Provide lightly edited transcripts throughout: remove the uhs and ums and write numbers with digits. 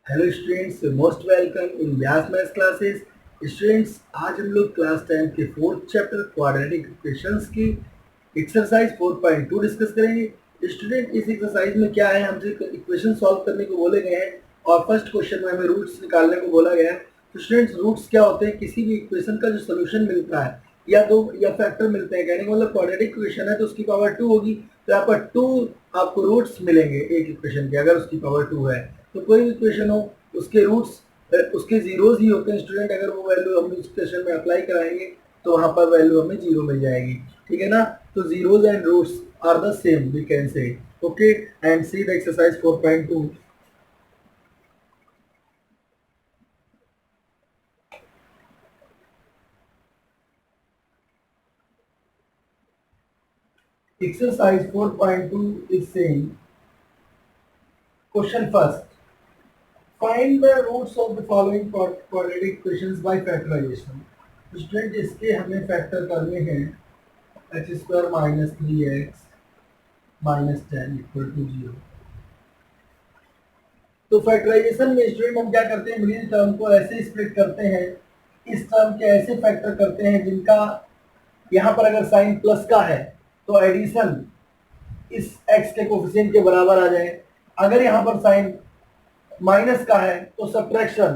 Hello students, most welcome in Vyas maths classes. Students, आज हम लोग क्लास 10 के फोर्थ चैप्टर क्वाड्रेटिक इक्वेशंस की एक्सरसाइज 4.2 डिस्कस करेंगे। स्टूडेंट, इस एक्सरसाइज में क्या है, हमसे इक्वेशन सॉल्व करने को बोले गए हैं और फर्स्ट क्वेश्चन में हमें रूट्स निकालने को बोला गया है। तो स्टूडेंट्स, रूट्स क्या होते हैं? किसी भी इक्वेशन का जो सोल्यूशन मिलता है या दो या फैक्टर मिलते हैं, कहने का मतलब क्वाड्रेटिक इक्वेशन है तो उसकी पावर 2 होगी, तो यहाँ पर 2 आपको रूट्स मिलेंगे एक इक्वेशन के, अगर उसकी पावर 2 है। तो कोई भी इक्वेशन हो, उसके रूट्स उसके जीरोज ही होते हैं स्टूडेंट। अगर वो वैल्यू हम इस इक्वेशन में अप्लाई कराएंगे तो वहां पर वैल्यू हमें जीरो मिल जाएगी, ठीक है ना। तो zeros and roots are the same, we can say. Okay, and see the exercise 4.2। exercise 4.2 is saying, question first, find the roots of the following quadratic equations by factorization। Student, इसके हमें factor करने हैं x square minus 3x minus 10 equal to 0। तो factorisation में student हम क्या करते हैं, मिडिल टर्म को ऐसे स्प्लिट करते हैं, इस टर्म के ऐसे फैक्टर करते हैं जिनका यहाँ पर अगर साइन प्लस का है तो एडिशन इस x के कोफिशिएंट के बराबर आ जाए। अगर यहाँ पर साइन माइनस का है तो सब्ट्रैक्शन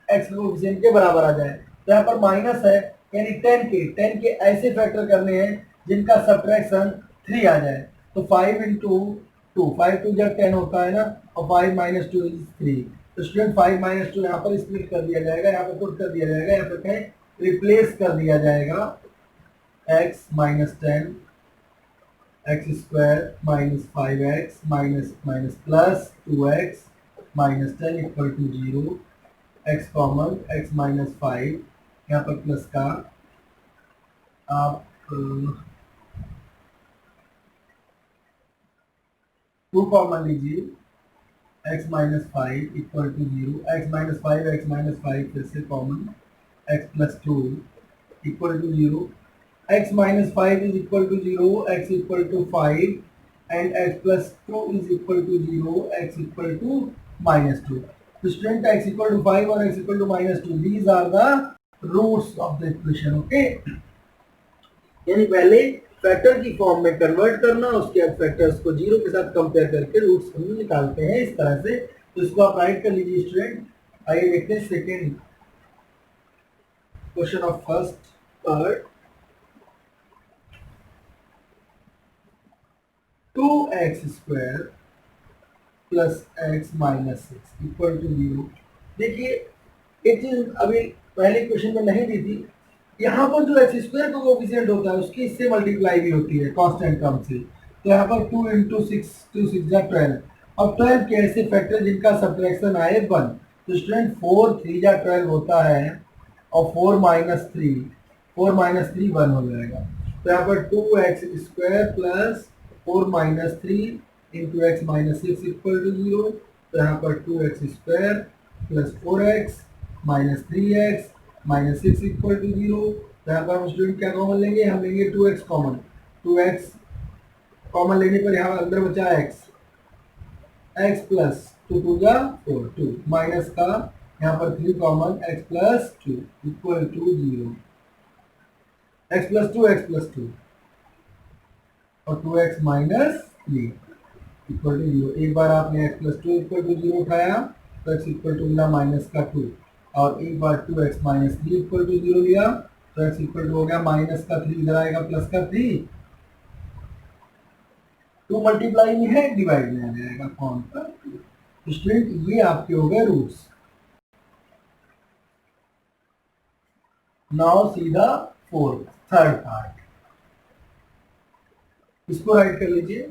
x के कोफिशिएंट के बराबर आ जाए। तो यहाँ पर माइनस है, यानी 10 के ऐसे फैक्टर करने हैं जिनका सब्ट्रैक्शन 3 आ जाए। तो 5 इंटू 2, 5 टू जब 10 होता है ना, और 5 माइनस 2 इज 3। तो स्टूडेंट 5 माइनस 2 यहाँ पर स्प्लिट कर दिया जाएगा, यहाँ पर पुट कर दिया जाएगा, यहाँ पर कहें रिप्लेस कर दिया जाएगा x minus 10 x square minus 5x minus minus plus 2x minus 10 equal to 0। x common, x minus 5 यहाँ पर प्लस का आप 2 कॉमन लीजिए, x minus 5 equal to 0। x minus 5 x minus 5 फिर से common, x plus 2 equal to 0। x minus 5 is equal to 0, x equal to 5, and x plus 2 is equal to 0, x equal to minus 2. So student, x equal to 5 और x equal to minus 2, these are the roots of the equation. Okay, यानी पहले factor की form में convert करना, उसके बाद factors को zero के साथ कंपेयर करके रूट्स हम निकालते हैं इस तरह से। तो इसको आप राइट कर लीजिए स्टूडेंट। आइए देखते हैं second question of first part. 2x square plus x minus 6 equal to 0। देखिए, एक चीज अभी पहले क्वेश्चन में नहीं दी थी, यहाँ पर जो एक्स स्क्वायर का कोफिशिएंट होता है उसकी इससे मल्टीप्लाई भी होती है कांस्टेंट टर्म से। तो यहाँ पर 2 इंटू 6, 2 6 जा 12। अब 12 के ऐसे फैक्टर जिनका सब्ट्रैक्शन आए 1। तो स्टूडेंट 4 3 जा 12 होता है, और 4 माइनस 3, 4 माइनस 3 1 हो जाएगा। तो यहाँ पर 2x square plus 4 minus 3 into x minus 6 equal to 0। तो यहाँ पर 2x square plus 4x minus 3x minus 6 equal to 0। तो यहाँ पर हम स्टूडेंट क्या कॉमन लेंगे, हम लेंगे 2x कॉमन। 2x कॉमन लेने पर यहाँ अंदर बचा x प्लस 2 टू जा 4, 2 माइनस का यहाँ पर 3 common, x plus 2 equal to 0। x plus 2 x plus 2 और 2x माइनस 3 इक्वल टू 0। एक बार आपने x प्लस 2 इक्वल टू 0 उठाया तो x इक्वल टू मिला माइनस का 2, और एक बार 2x माइनस 3 इक्वल टू 0 लिया तो x इक्वल टू हो गया माइनस का 3, इधर आएगा प्लस का 3। 2 मल्टीप्लाई में है, डिवाइड में आ जाएगा कौन पर। स्टूडेंट, ये आपके हो गए roots. Now see the fourth third part, इसको राइट कर लीजिए,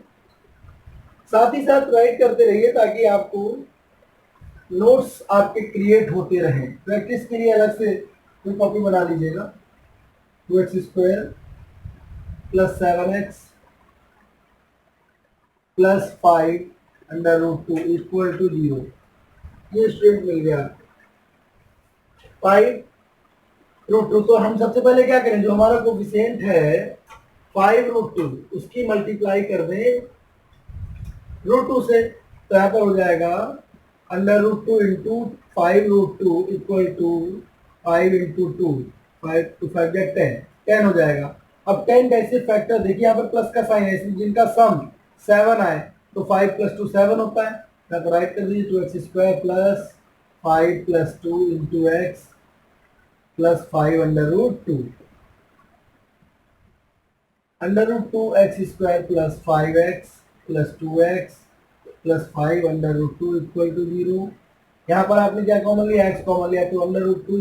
साथ ही साथ राइट करते रहिए ताकि आपको नोट्स आपके क्रिएट होते रहें। प्रैक्टिस के लिए अलग से कोई कॉपी बना लीजिएगा। 2x square plus 7x plus 5 under root 2 equal to 0। ये स्टूडेंट मिल गया 5 रूट 2। तो हम सबसे पहले क्या करें, जो हमारा कोफिशिएंट है 5 रूट 2, उसकी मल्टीप्लाई कर दें रूट 2 से। तो यहाँ पर हो जाएगा under root two into 5 root 2 equal to 5 into 2, 5 या 10 हो जाएगा। अब 10 कैसे फैक्टर, देखिए यहाँ पर प्लस का साइन है, इसमें जिनका सम 7 आए तो 5 + 2 7 होता है, तो राइट कर दीजिए 2x² plus 5 + 2 × x plus 5 under root 2 under root 2 x² plus 5x plus 2x plus 5 under root 2 equal to 0। यहाँ पर आपने क्या कॉमन लिया, x कॉमन लिया, तो अंडर रूट 2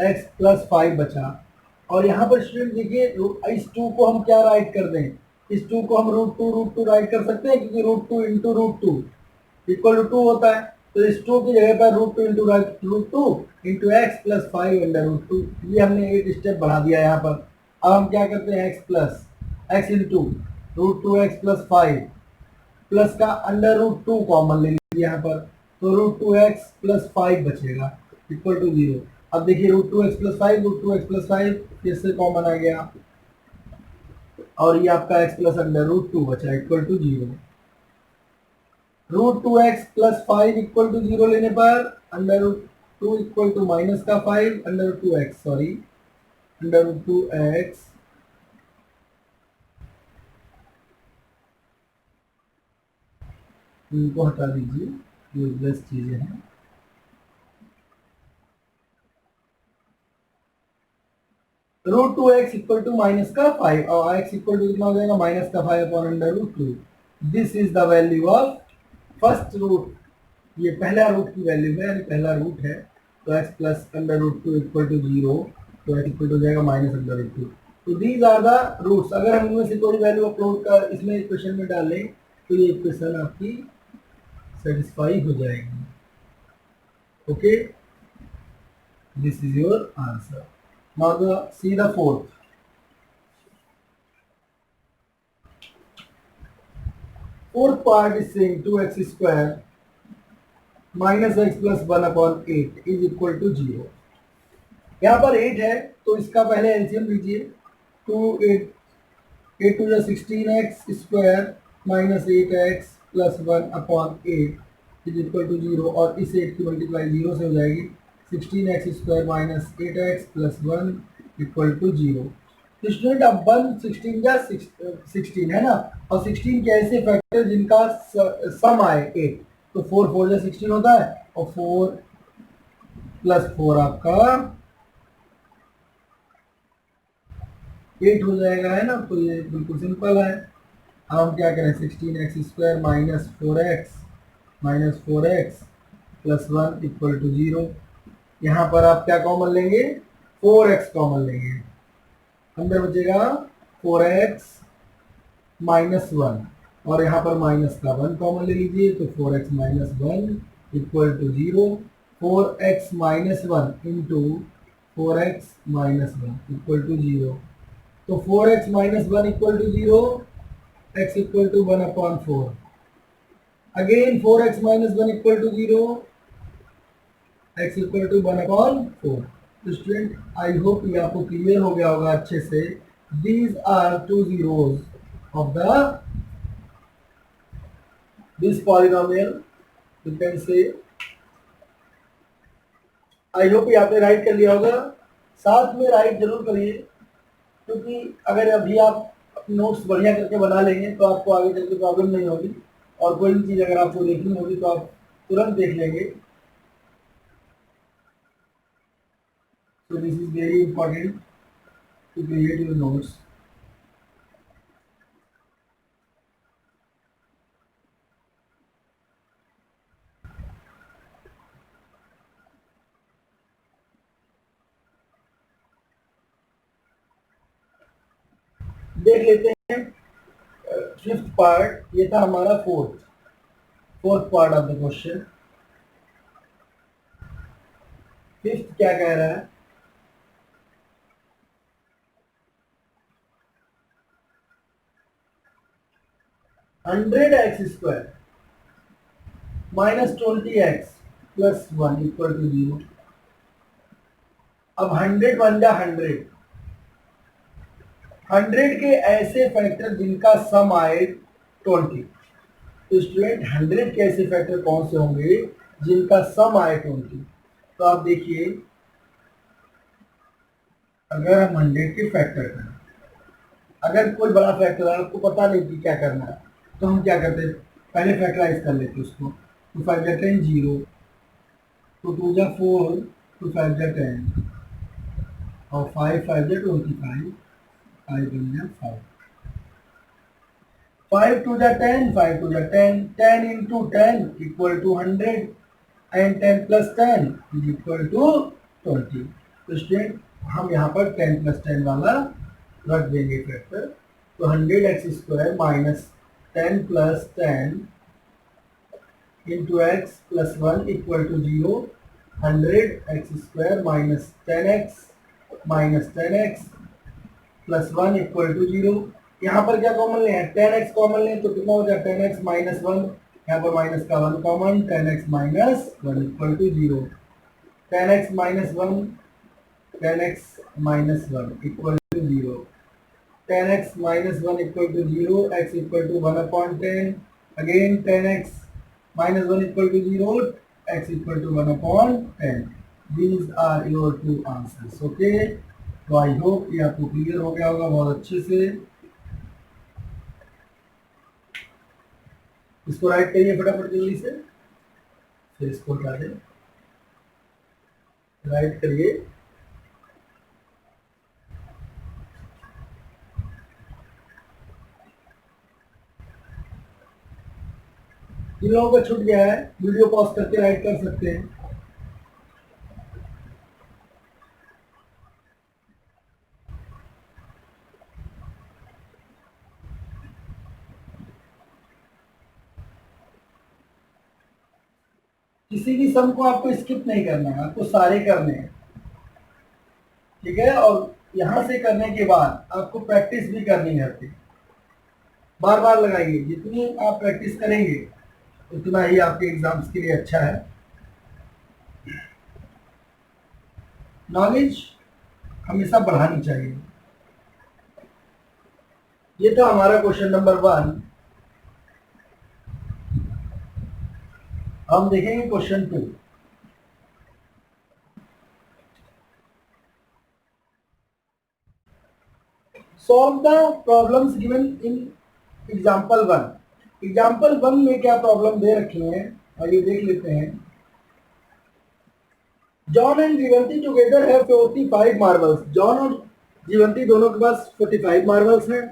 x प्लस 5 बचा। और यहाँ पर स्टूडेंट देखिए इस 2 को हम क्या राइट कर दें, इस 2 को हम रूट 2 राइट कर सकते हैं, क्योंकि root 2 into root 2 equal to 2 होता है। तो इस 2 की जगह पर root 2 into x plus 5 under root 2, ये हमने एक स्टेप बढ़ा दिया यहाँ पर। अब हम क्या करते हैं, x into root 2 x plus 5 plus का अंडर रूट 2 कॉमन ले लीजिए यहाँ पर, तो रूट 2 x प्लस 5 बचेगा इक्वल टू 0। अब देखिए रूट 2 x प्लस 5 फिर से कॉमन आ गया, और ये आपका x प्लस अंडर रूट 2 बचा equal to 0। Root 2 x plus 5 equal to 0 लेने पर under root 2 equal to minus का 5 अंडर रूट 2 x इनको हटा दीजिए, यूजलेस चीजें हैं। Root 2 x equal to minus का 5 और x इक्वल टू कितना हो जाएगा, माइनस का 5 upon under root 2। This is the value of first root, ये पहला रूट की वैल्यू है, यानी पहला रूट है। तो x plus under root 2 equal to 0, तो x इक्वल टू हो जाएगा माइनस अंडर रूट 2। तो दीज आर द रूट्स। अगर हम इनमें से कोई वैल्यू अपलोड कर इसमें इक्वेशन में डालें तो ये इक्वेशन आपकी सेटिस्फाई हो जाएगी। Okay, this is your answer. Now see the fourth. Fourth part is saying 2x² minus x plus 1/8 is equal to 0। यहाँ पर 8 है तो इसका पहले एलसीएम लीजिए, 8 × 16x² minus 8x plus 1/8 is equal to 0, और इस 8 की मल्टीप्लाई 0 से हो जाएगी, 16x² minus 8x plus 1 equal to 0। तो स्टूडेंट अब 1 16 या 16 है ना, और 16 के ऐसे फैक्टर जिनका सम आए 8, तो 4 4 या 16 होता है, और 4 प्लस 4 आपका 8 हो जाएगा, है ना। तो ये बिल्कुल सिंपल है। अब हम क्या करें, 16x² minus 4x plus 1 equal to 0। यहाँ पर आप क्या कॉमन लेंगे, 4x कॉमन लेंगे, अंदर बचेगा 4x माइनस 1, और यहाँ पर माइनस का 1 कॉमन ले लीजिए, तो 4x minus 1 equal to 0। 4x minus 1 into 4x minus 1 equal to 0। तो 4x minus 1 equal to 0, x equal to 1/4। Again 4x minus 1 equal to 0, x equal to 1/4। तो स्टूडेंट आई होप ये आपको clear हो गया होगा अच्छे से। These are 2 zeros of this polynomial, you can say। I hope ये आपने राइट कर लिया होगा, साथ में राइट जरूर करिए, क्योंकि अगर अभी आप नोट्स बढ़िया करके बना लेंगे तो आपको आगे चल के प्रॉब्लम नहीं होगी, और कोई भी चीज़ अगर आपको देखनी होगी तो आप तुरंत देख लेंगे। So this is very important to create your notes। देख लेते हैं फिफ्थ पार्ट, ये था हमारा fourth part of the question. Fifth क्या कह रहा है, $100x² minus 20x plus 1 equal to 0। अब 100 बन जा 100 के ऐसे फैक्टर जिनका सम आए 20। तो स्टूडेंट 100 के ऐसे फैक्टर कौन से होंगे जिनका सम आए 20। तो आप देखिए, अगर हम 100 के फैक्टर करें, अगर कोई बड़ा फैक्टर है आपको पता नहीं कि क्या करना है, तो हम क्या करते हैं, पहले फैक्टराइज कर लेते उसको। 2 5 जा 10 0, 2 2 जा 4, 2 5 जा 10 और 5 5 जा 25, 5 1 जा 5, 5 2 जा 10, 5 2 जा 10, 10 into 10 equal to 100 and 10 plus 10 is equal to 20। तो स्टूडेंट हम यहाँ पर 10 plus 10 वाला रख देंगे फैक्टर। तो 100x² minus 10 plus 10 into x plus 1 equal to 0। 100x² minus 10x minus 10x plus 1 equal to 0। यहाँ पर क्या कॉमन ले हैं, 10x कॉमन लें तो कितना हो जाए 10x माइनस 1, यहाँ पर माइनस का 1 common, 10x minus 1 equal to 0। 10x minus 1, 10x minus 1 equal to 0। 10x minus 1 equal to 0, x equal to 1/10, again 10x minus 1 equal to 0, x equal to 1/10। These are your two answers, okay? तो आई hope ये आपको clear हो गया होगा बहुत अच्छे से। इसको राइट करिए फटाफट जल्दी से, फिर इसको हटा दें, राइट करिए। जिन लोगों का छूट गया है वीडियो पॉज करके राइट कर सकते हैं। किसी भी सम को आपको स्किप नहीं करना है, आपको सारे करने हैं, ठीक है। और यहां से करने के बाद आपको प्रैक्टिस भी करनी है, बार बार लगाइए। जितनी आप प्रैक्टिस करेंगे उतना ही आपके एग्जाम्स के लिए अच्छा है। नॉलेज हमेशा बढ़ानी चाहिए। ये था हमारा क्वेश्चन नंबर 1। हम देखेंगे question 2। Solve the problems given in example 1। Example 1 में क्या प्रॉब्लम दे रखी है और ये देख लेते हैं। जॉन एंड जीवंती टुगेदर है 45 मार्बल्स। जॉन और जीवंती दोनों के पास 45 मार्बल्स हैं।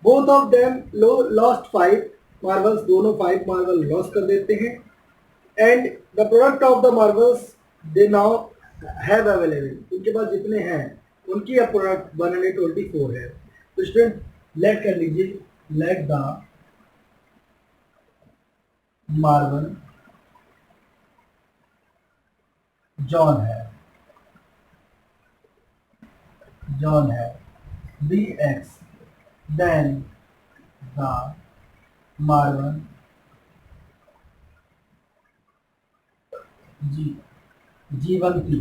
Both of them lost 5 marbles, दोनों 5 मार्बल लॉस कर देते हैं। And the product of the marbles they now have available, उनके पास जितने हैं उनकी अब प्रोडक्ट 124 है। तो स्टूडेंट लेट कर लीजिए, लेट द मार्बल जॉन है B X, then the marble Jeevanti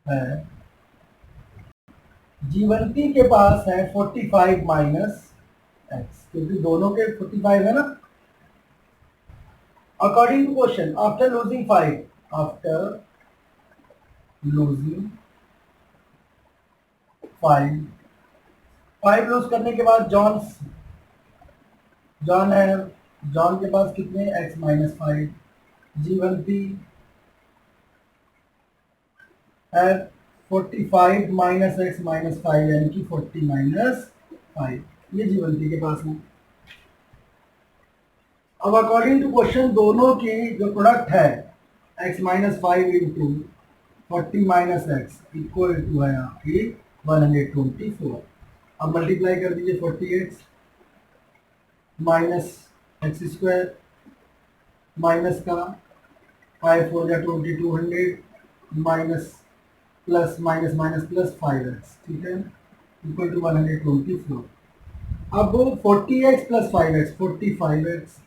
है। जीवंती के पास है 45 माइनस एक्स, क्योंकि दोनों के 45 है ना। According to question, after losing 5 lose करने के बाद जॉन है, जॉन के पास कितने x माइनस 5। जीवंती है 45 माइनस एक्स माइनस 5 यानी कि 40 माइनस 5, ये जीवंती के पास है। अब अकॉर्डिंग टू क्वेश्चन दोनों की जो प्रोडक्ट है x minus 5 into 40 minus x equal to है आपकी 124। अब मल्टीप्लाई कर दीजिए 40x माइनस x² माइनस का 5 4 जा 2200 minus plus minus minus plus 5x, ठीक है, इक्वल टू 124। अब 40x plus 5x 45x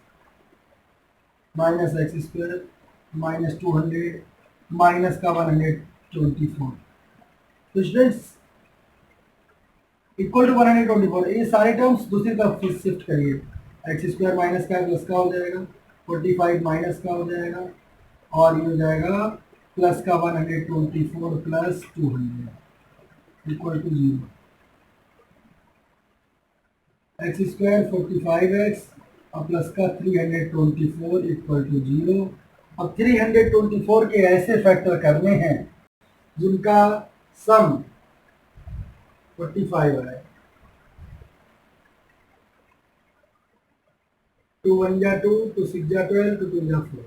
minus x² minus 200 minus का 124। तो स्टूडेंट्स इक्वल टू 124। ये सारे टर्म्स दूसरी तरफ शिफ्ट करिए। एक्स स्क्वायर माइनस का प्लस का हो जाएगा, 45 माइनस का हो जाएगा, और ये हो जाएगा प्लस का 124 plus 200 equal to 0। X square 45x और प्लस का 324 इक्वल टू 0। अब 324 के ऐसे फैक्टर करने हैं जिनका सम 45 है। 2 1 जा 2, 2 6 जा 12, 2 2 जा 4,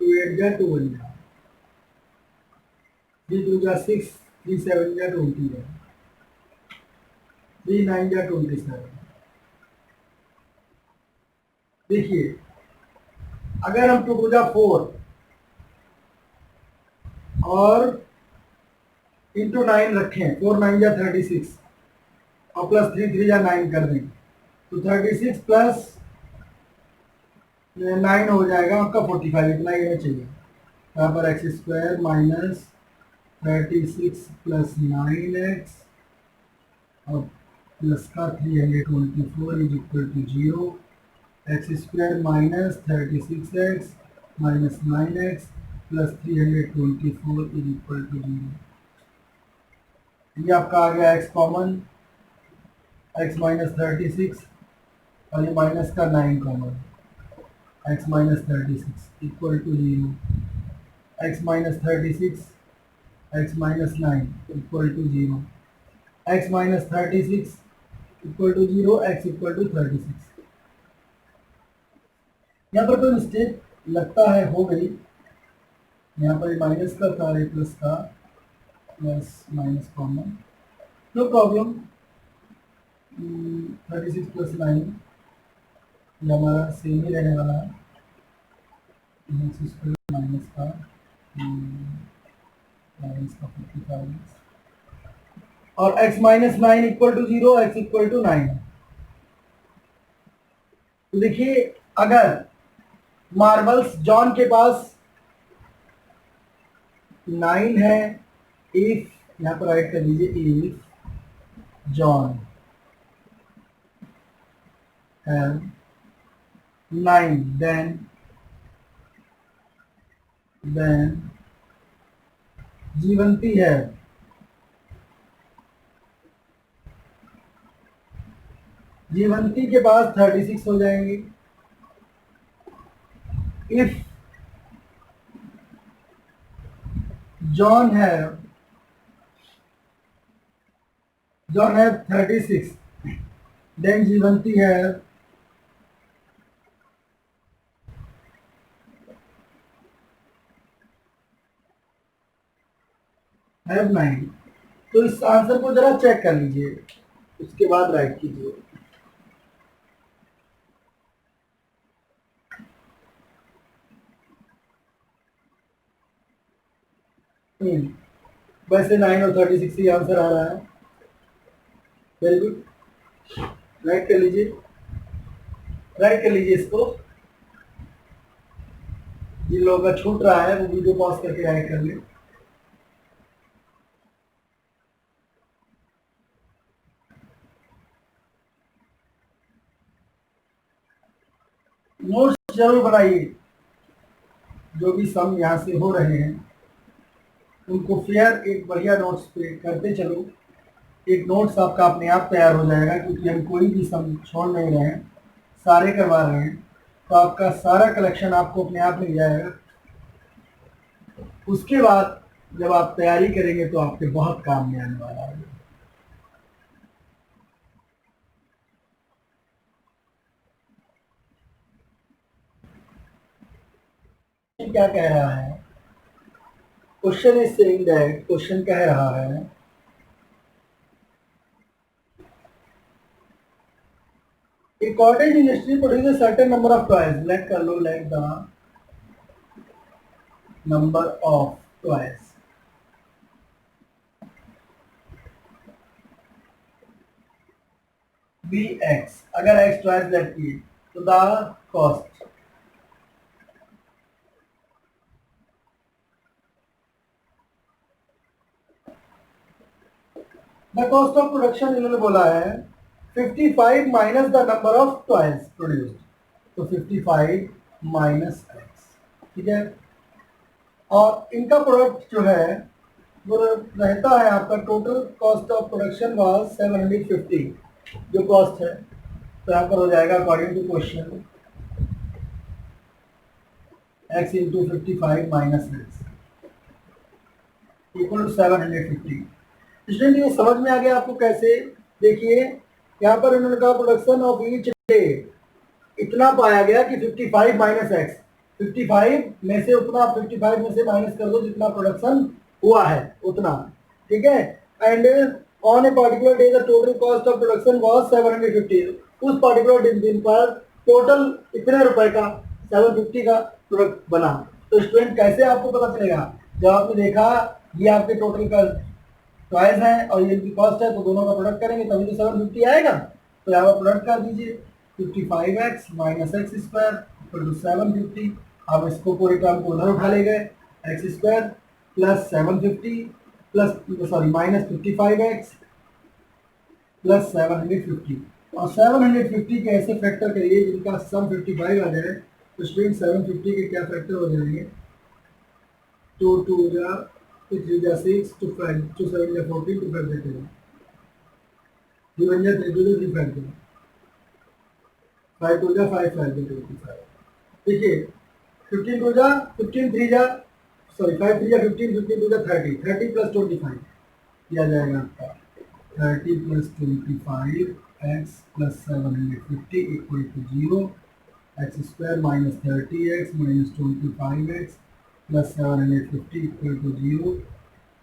2 8 जा 2 1 जा, 3 2 जा 6, 3 7 जा 20 है, 3 9 जा 27। देखिए, अगर हम 2 2 जा 4 और इंटू 9 रखें, 4 9 जा 36 और प्लस 3 3 जा 9 कर दें, तो 36 प्लस 9 हो जाएगा आपका 45। इतना ही चाहिए। यहाँ पर x square minus 36 plus 9x और प्लस का 324 is equal to 0। X square minus 36x minus 9x plus 324 is equal to 0। ये आपका आ गया x कॉमन, x माइनस 36 और ये माइनस का 9 common, x minus 36 equal to 0। x minus 36 x minus 9 equal to 0। x minus 36 equal to 0, x equal to 36। यहाँ पर कोई mistake लगता है हो गई। यहाँ पर माइनस का था, ये प्लस का, plus minus common, no problem. 36 plus 9 ये हमारा सेम ही रहने वाला है। माइनस का माइनस का 55 और x minus 9 equal to 0, x equal to 9। तो देखिए, अगर मार्बल्स जॉन के पास 9 है, इफ, यहाँ पर राइट कर लीजिए, if John have 9 then Jeevanti है जीवंती के पास 36 हो जाएंगे। If John have 36 then Jeevanti have 9। तो इस आंसर को जरा चेक कर लीजिए, उसके बाद राइट कीजिए। वैसे 9 और 36 ही आंसर आ रहा है। वेरी गुड, राइट कर लीजिए, राइट कर लीजिए इसको। जिन लोगों का छूट रहा है वो वीडियो पॉज करके राइट कर ले। नोट्स जरूर बनाइए, जो भी सम यहाँ से हो रहे हैं उनको फेयर एक बढ़िया नोट्स पे करते चलो। एक नोट्स आपका अपने आप तैयार हो जाएगा, क्योंकि हम कोई भी सम छोड़ नहीं रहे हैं, सारे करवा रहे हैं। तो आपका सारा कलेक्शन आपको अपने आप मिल जाएगा। उसके बाद जब आप तैयारी करेंगे तो आपके बहुत काम में आने वाला है। क्या कह रहा है? Question is saying that, question कह रहा है a cottage industry produces a certain number of toys. Let कर लो, let the number of toys be x। अगर x toys let किए तो the cost the cost of production इन्होंने बोला है 55 minus the number of toys produced, तो 55 minus x, ठीक है। और इनका प्रोडक्ट जो है वो रहता है आपका, total cost of production was 750 जो कॉस्ट है, तो यहाँ पर हो जाएगा according to question x into 55 minus x equal to 750। Student ये समझ में आ गया आपको कैसे? देखिए यहाँ पर इन्होंने कहा प्रोडक्शन ऑफ ईच डे इतना पाया गया कि 55 माइनस एक्स, 55 में से उतना, 55 में से माइनस कर दो जितना प्रोडक्शन हुआ है उतना, ठीक है। And on a particular day the total cost of production was 750, उस पर्टिकुलर दिन पर टोटल इतने रुपए का 750 का प्रोडक्ट बना। तो स्टूडेंट कैसे आपको पता चलेगा? जब आपने देखा ये आपके टोटल का चॉइस है और ये इनकी कॉस्ट है, तो दोनों का प्रोडक्ट करेंगे तभी तो 750 आएगा। तो यहाँ पर प्रोडक्ट कर दीजिए 55x minus x square equal to 750। अब इसको पूरे टर्म को उधर उठा ले गए, x square plus 750 plus sorry minus 55x plus 750, और 750 के ऐसे फैक्टर करिए जिनका सम 55 आ जाए। तो स्टूडेंट 750 के क्या फैक्टर हो जाएंगे? 2 2 जा 3 जा 6 2 5 2 7 जा 14 2 5 जा 10 3 1 जा 3 2 जा 3 5 जा 5 2 जा 5 5 जा 25। देखिए 15 2 जा 15 3 जा सॉरी 5 3 जा 15 15 2 जा 30 30 प्लस 25 किया जाएगा आपका 30 plus 25 x plus 750 equal to 0, x square minus 30x minus 25x plus 750 equal to 0,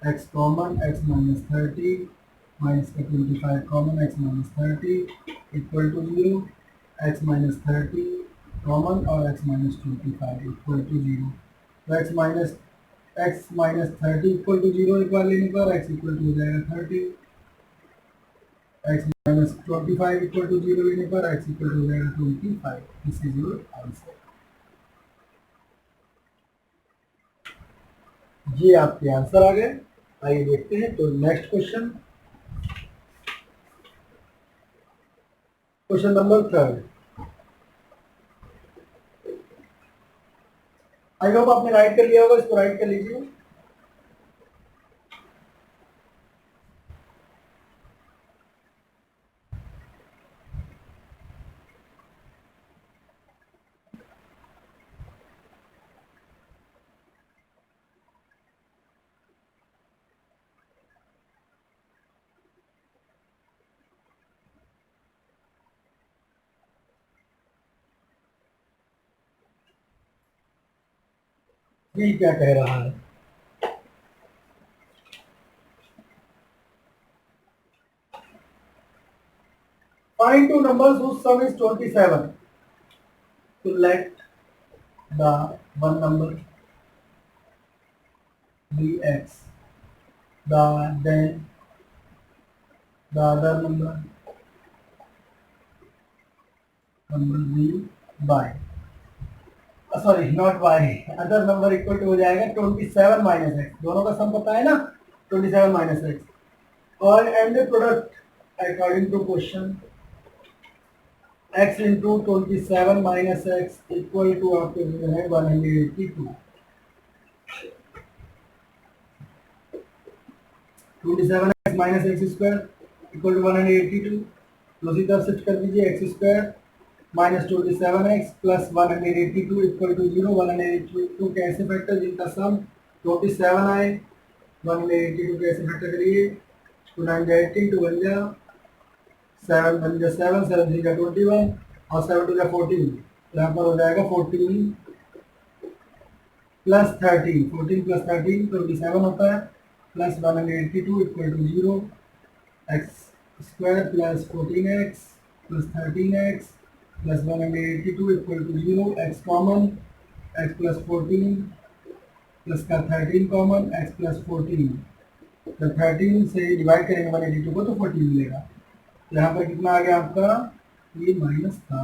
x common x minus 30 minus का 25 common x minus 30 equal to 0, x minus 30 common और एक्स माइनस 25 इक्वल टू 0। तो x minus 30 equal to 0 एक बार लेने पर x equal to हो जाएगा 30, x minus 25 equal to 0 लेने पर एक्स इक्वल टू हो जाएगा 25। This is your answer. ये आपके आंसर आ गए। आइए देखते हैं तो next question, question number 3। I hope आपने राइट कर लिया होगा, इसको राइट कर लीजिए। ये क्या कह रहा है? Find two numbers whose sum is 27. So let the one number be x, then the other number be y. Sorry not y, other number equal to हो जाएगा 27 माइनस एक्स। दोनों का सम पता है ना, 27 माइनस एक्स। और and product according to question x into 27 minus x equal to आपके जो है 182। 27x minus x square equal to 182, दूसरी तरफ शिफ्ट कर दीजिए, x square minus 27x plus 182 equal to 0। 182 के ऐसे फैक्टर जिनका सम 27 आए, 182 के ऐसे फैक्टर करिए, 2 9 जा 18, 2 1 जा 7 1 जा 7 7 3 जा 21 और 7 2 जा 14। यहाँ पर हो जाएगा 14 प्लस 13, 14 प्लस 13 27 होता है, plus 182 equal to 0, x square plus 14x plus 13x plus 182 equal to 0, x common x plus 14 plus का 13 कॉमन एक्स प्लस 14, तो 13 से डिवाइड करेंगे 182 को तो 14 मिलेगा। तो यहाँ पर कितना आ गया आपका? ये माइनस था,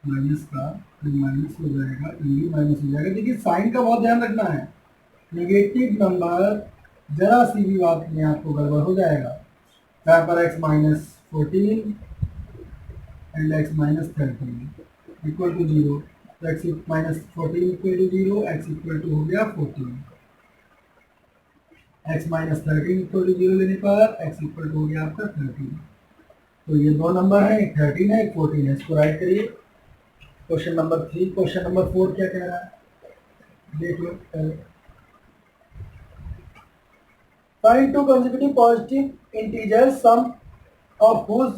माइनस का माइनस हो जाएगा, ये माइनस हो जाएगा। देखिए साइन का बहुत ध्यान रखना है, नेगेटिव नंबर जरा सी भी बात में आपको गड़बड़ हो जाएगा। यहाँ पर x minus 14 and x minus 13 equal to 0। तो x minus 14 equal to 0, x equal to हो गया 14, x माइनस 13 इक्वल टू 0 लेने पर x इक्वल टू हो गया आपका 13। तो ये दो नंबर है, एक 13 है, एक 14 है, इसको राइट करिए। Question number 3। क्वेश्चन नंबर 4 क्या कह रहा है, देख लो। Find two consecutive positive integers sum of whose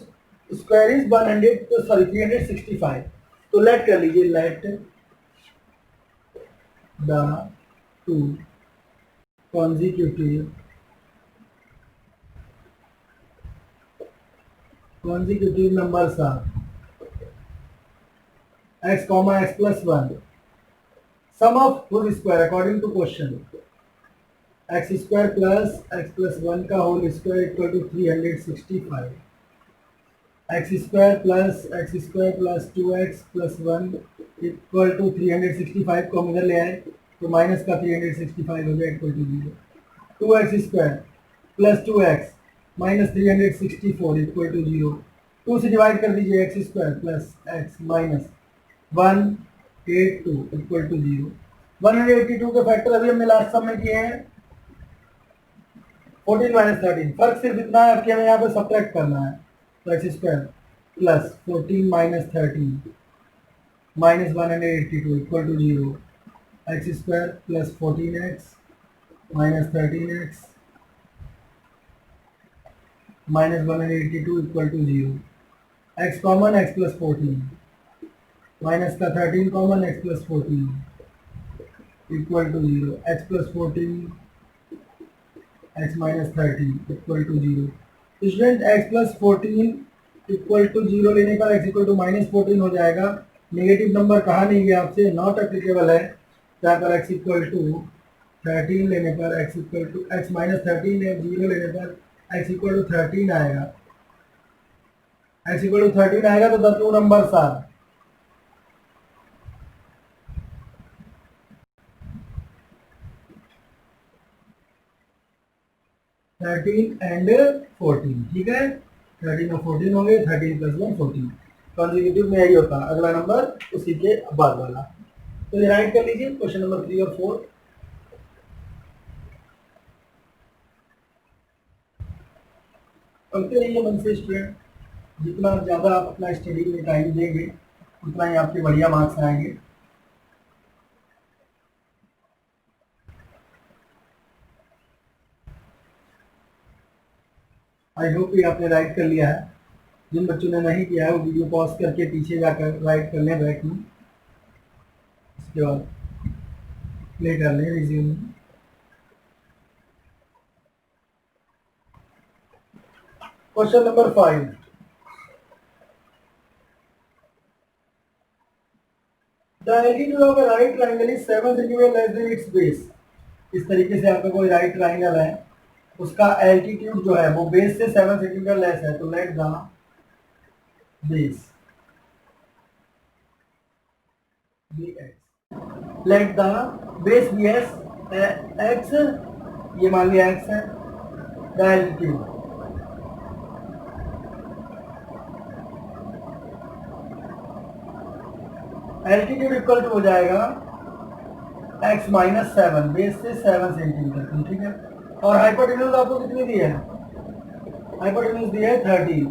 square is 365। तो लेट कर लीजिए, let the two consecutive numbers are x comma x plus 1, sum of whole square according to question x square plus x plus 1 का whole square equal to 365, x square plus 2x plus 1 equal to 365 को हम इधर ले आए तो minus का 365 हो गया equal to 0। 2x square plus 2x minus 364 equal to 0। 2 से डिवाइड कर दीजिए, x square plus x minus 182 equal to 0। 182 के फैक्टर अभी हमने लास्ट सम में किए हैं 14 माइनस 13। फर्क सिर्फ इतना है कि हमें यहाँ पे सब्ट्रैक्ट करना है। तो x square plus 14 minus 13 minus 182 equal to 0। x square plus 14x minus 13x minus 182 equal to 0। x common x plus 14 minus का 13 common x plus 14 equal to 0। x plus 14 x minus 13 equal to 0। Student x plus 14 equal to 0 लेने पर x equal to minus 14 हो जाएगा। Negative number कहा नहीं गया आपसे, not applicable है। यहाँ पर x इक्वल टू 13 लेने पर x equal to x minus 13 है, 0 लेने पर x इक्वल टू 13 आएगा। x इक्वल टू 13 आएगा तो the two numbers are 13 and 14। ठीक है, 13 और 14 हो गए, 13 प्लस 1 14। कॉन्जिक्यूटिव में यही होता है, अगला नंबर उसी के बाद वाला। तो ये राइट कर लीजिए क्वेश्चन नंबर 3 और 4। करते रहिए मन से स्टूडेंट, जितना ज़्यादा आप अपना स्टडी में टाइम देंगे उतना ही आपके बढ़िया मार्क्स आएंगे। आई होप कि आपने राइट कर लिया है। जिन बच्चों ने नहीं किया है वो वीडियो पॉज करके पीछे जाकर राइट कर लें बैक में, इसके बाद प्ले कर लें resume. Question number 5। The altitude of a right triangle is 7 cm less than its base। इस तरीके से आपका कोई राइट ट्राइंगल है, उसका एल्टीट्यूड जो है वो बेस से 7 सेंटीमीटर लेस है। तो let the base be x, let the base be as x, ये मान लिया एक्स है। The altitude altitude equal to हो जाएगा x माइनस 7, बेस से 7 सेंटीमीटर। ठीक है, और हाइपोटेन्यूज आपको कितनी दी है, हाइपोटेन्यूज दी है 30।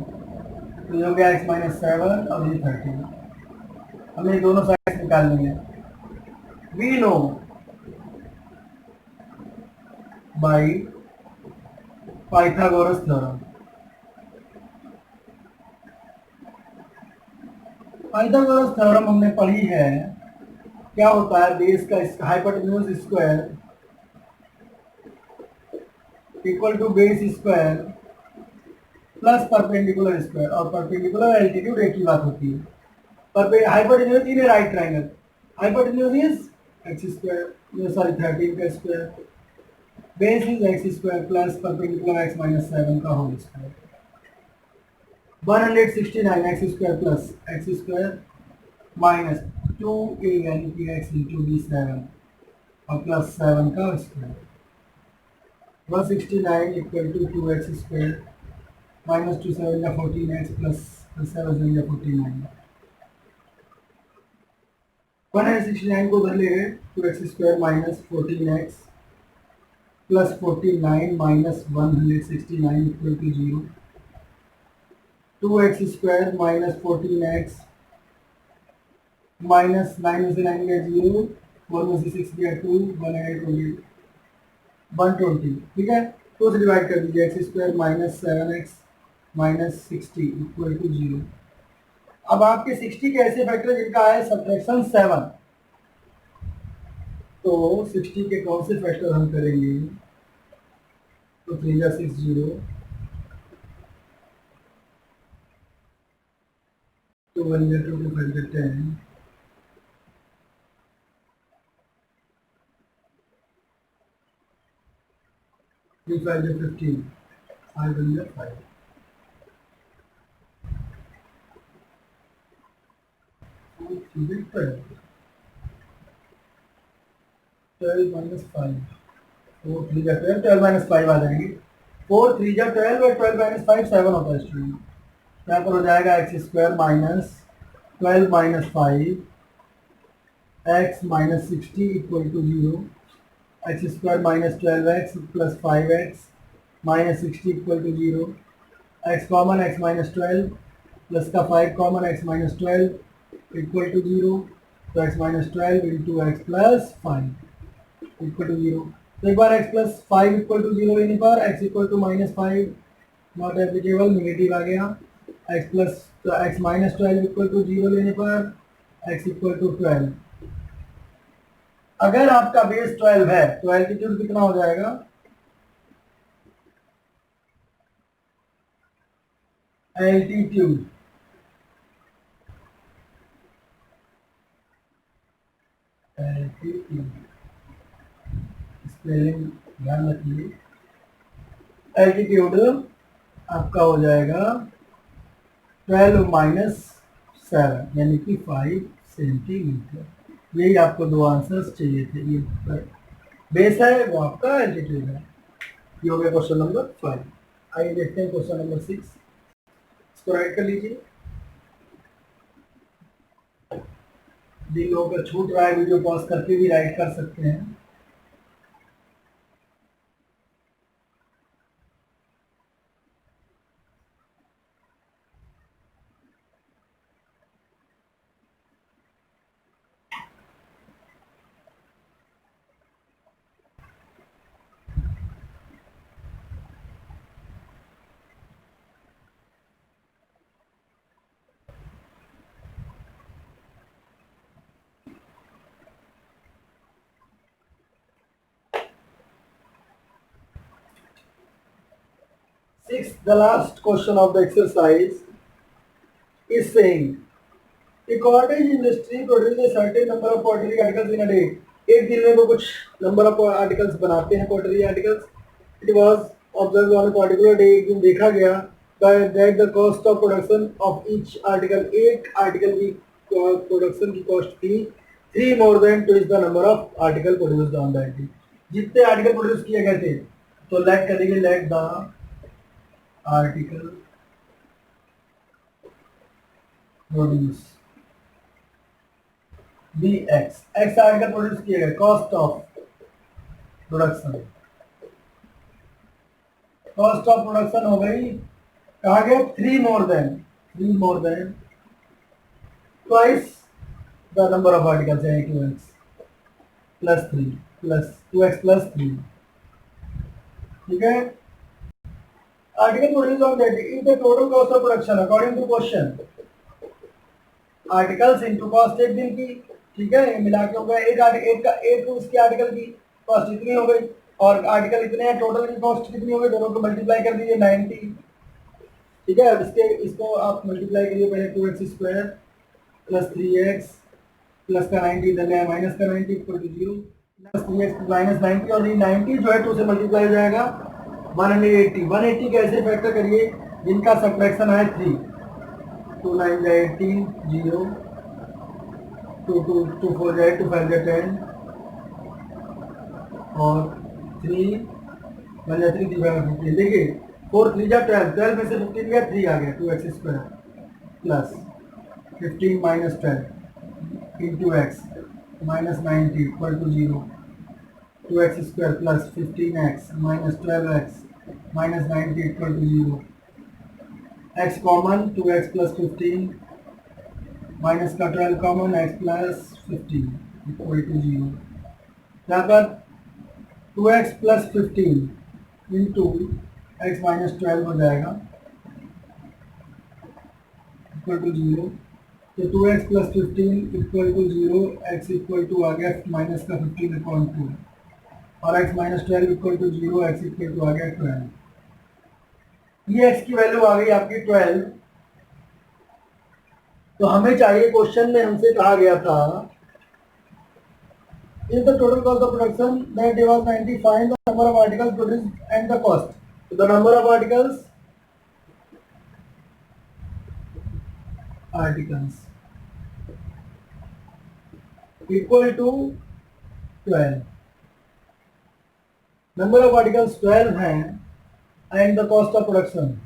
तो ये हो गया x माइनस 7 और ये 30। हमें दोनों साइड निकालनी है। We know by Pythagoras theorem, Pythagoras theorem हमने पढ़ी है। क्या होता है, बेस का hypotenuse square equal to base square plus perpendicular square, और परपेंडिकुलर एल्टीट्यूड एक ही बात होती है। पर hypotenuse in right triangle, hypotenuse is x square, sorry 13 का square, base is x square plus perpendicular x minus 7 का whole square. 169 x square plus x square minus 2a यानी कि x इंटू डी 7 और प्लस 7 का square. 169 equal to 2x square minus 2 7 या 14x plus 7 या 49। 169 को उधर ले गए, 2x² minus 14x plus 49 minus 169 equal to 0। 2x² minus 14x minus 9 में से 9 गया 0, 4 में से 6 गया 2, 1 8 हो गया 120। ठीक है, तो उसे डिवाइड कर दीजिए, x² minus 7x minus 60 equal to 0। अब आपके 60 के ऐसे फैक्टर जिनका है सब्ट्रैक्शन 7, तो 60 के कौन से फैक्टर हम करेंगे? तो 3 या 6 0, 2 1 या 2 5 या 10, 3 5 या 15, 5 1 या 5, 4 3 या 12, 12 माइनस 5, 4 3 या 12, 12 माइनस 5 आ जाएंगे। 4 3 या 12 और 12 माइनस 5 7 होता है स्टूडेंट। यहाँ पर हो जाएगा x² minus 12 minus 5 x minus 60 equal to 0। x² minus 12x plus 5x minus 60 equal to 0। x common, x minus 12 plus का 5 common, x minus 12 equal to 0। तो x minus 12 into x plus 5 equal to 0। तो एक बार x plus 5 equal to 0 लेने पर x equal to minus 5 not applicable, negative आ गया। x plus तो x minus 12 equal to 0 लेने पर x इक्वल टू 12। अगर आपका बेस 12 है तो एल्टीट्यूड कितना हो जाएगा? एल्टीट्यूड स्पेलिंग ध्यान रखिए। एल्टीट्यूड आपका हो जाएगा 12 माइनस 7 यानी कि 5 सेंटीमीटर। यही आपको दो आंसर्स चाहिए थे। ये बेस है, वो आपका एल्टीट्यूड है। ये हो गया क्वेश्चन नंबर 5। आइए देखते हैं क्वेश्चन नंबर 6। इसको राइट कर लीजिए। जिन लोगों का छूट रहा है वीडियो पॉज करके भी राइट कर सकते हैं। Sixth, the last question of the exercise is saying a cottage industry produces a certain number of pottery articles in a day. एक दिन में वो कुछ नंबर ऑफ आर्टिकल्स बनाते हैं, pottery articles. It was observe on a particular day, एक दिन देखा गया that the cost of production of each article, एक आर्टिकल की प्रोडक्शन की कॉस्ट थी 3 more than two is the number of article produced on that day. जितने article produce किए गए थे, तो लेट करेंगे, let the article produce be x, x article produce किए गए, cost of production, cost of production हो गई, कहा गया 3 more then twice the number of articles है 2x plus 3 plus 2x plus 3। ठीक है, article produce on that is the total cost of production according to question. Articles into cost एक दिन की, ठीक है, मिला के हो गया एक उसके आर्टिकल की कॉस्ट इतनी हो गई और आर्टिकल इतने हैं, टोटल की कॉस्ट कितनी हो गई, दोनों को मल्टीप्लाई कर दीजिए 90। ठीक है, अब इसको आप मल्टीप्लाई करिए पहले 2x² प्लस 3x प्लस का 90 इधर गया माइनस का 90 equal to 0, plus 3x minus 90 और ये 90 जो है 2 से मल्टीप्लाई हो जाएगा 180। 180 कैसे फैक्टर करिए जिनका सब्ट्रैक्शन है 3, 2 9 जाए 18 0, 2 4 जाए 2 5 जाए 10 और 3 1 जाए 3 3 5 15। देखिए 4 3 जा 12, 12 में से 15 गया 3 आ गया, 2x square plus 15 minus 12 into x minus 90 equal to 0, 2x square plus 15x minus 12x minus 90 equal to 0, x common 2x plus 15 minus का 12 common, x plus 15 equal to 0। यहाँ पर 2x plus 15 into x minus 12 हो जाएगा equal to 0। तो 2x plus 15 equal to 0, x equal to आ गया minus का 15 upon 2 और x minus 12 equal to 0, x equal to आ गया 12। ये x की वैल्यू आ गई आपकी 12। तो हमें चाहिए, क्वेश्चन में हमसे कहा गया था is the total cost of production that was 90, find the number of articles produced and the cost. So the number of articles equal to 12. Number of articles 12 हैं and the cost of production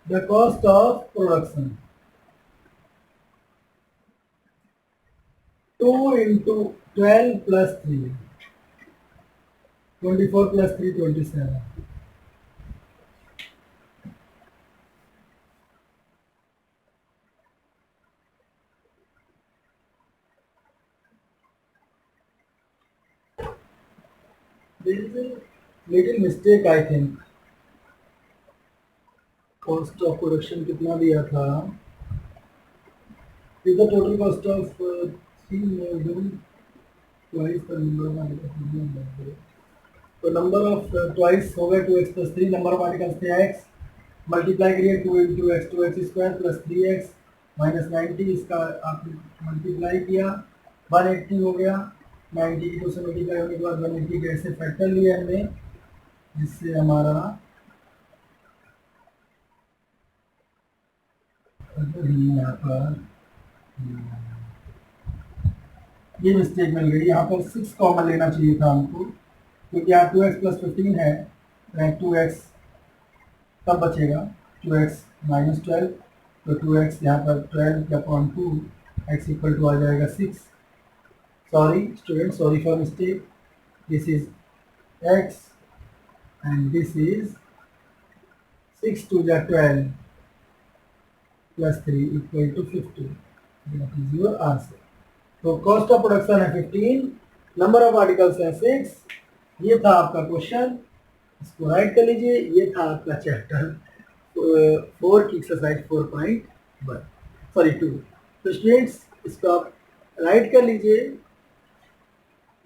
the cost of production 2 into 12 plus 3, 24 plus 3, 27. There is a little mistake, I think. Cost of production कितना दिया था? Is the total cost of 3 more than twice the number of articles? तो number of twice हो गए 2x plus 3, number of articles थे x, multiply करिए 2 into x, 2x square plus 3x minus 90, इसका आपने मल्टीप्लाई किया 180 हो गया। 90 की 2 से मल्टीप्लाई होने के बाद 180 के ऐसे फैक्टर लिया हमने, जिससे हमारा यहाँ पर ये मिस्टेक मिल गई। यहाँ पर 6 कॉमन लेना चाहिए था हमको, क्योंकि यहाँ 2x प्लस 15 है, तो 2x तब बचेगा 2x माइनस 12, तो 2x यहाँ पर 12 अपॉन 2, x इक्वल टू आ जाएगा 6। Sorry student, sorry for mistake, this is x and this is 6 टू जा 12 प्लस 3 equal to 50, that is your answer. तो कॉस्ट ऑफ प्रोडक्शन है 15, नंबर ऑफ आर्टिकल्स है 6। ये था आपका क्वेश्चन, इसको राइट कर लीजिए। ये था आपका चैप्टर 4 की एक्सरसाइज 4.1 सॉरी 2। तो स्टूडेंट्स, इसको आप राइट कर लीजिए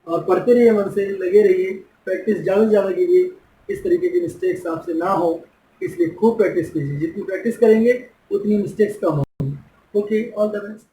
और पढ़ते रहिए, मन से लगे रहिए, प्रैक्टिस ज़्यादा से ज़्यादा कीजिए, इस तरीके की मिस्टेक्स आपसे ना हो, इसलिए खूब प्रैक्टिस कीजिए। जितनी प्रैक्टिस करेंगे उतनी मिस्टेक्स कम होंगी। Okay, all the best.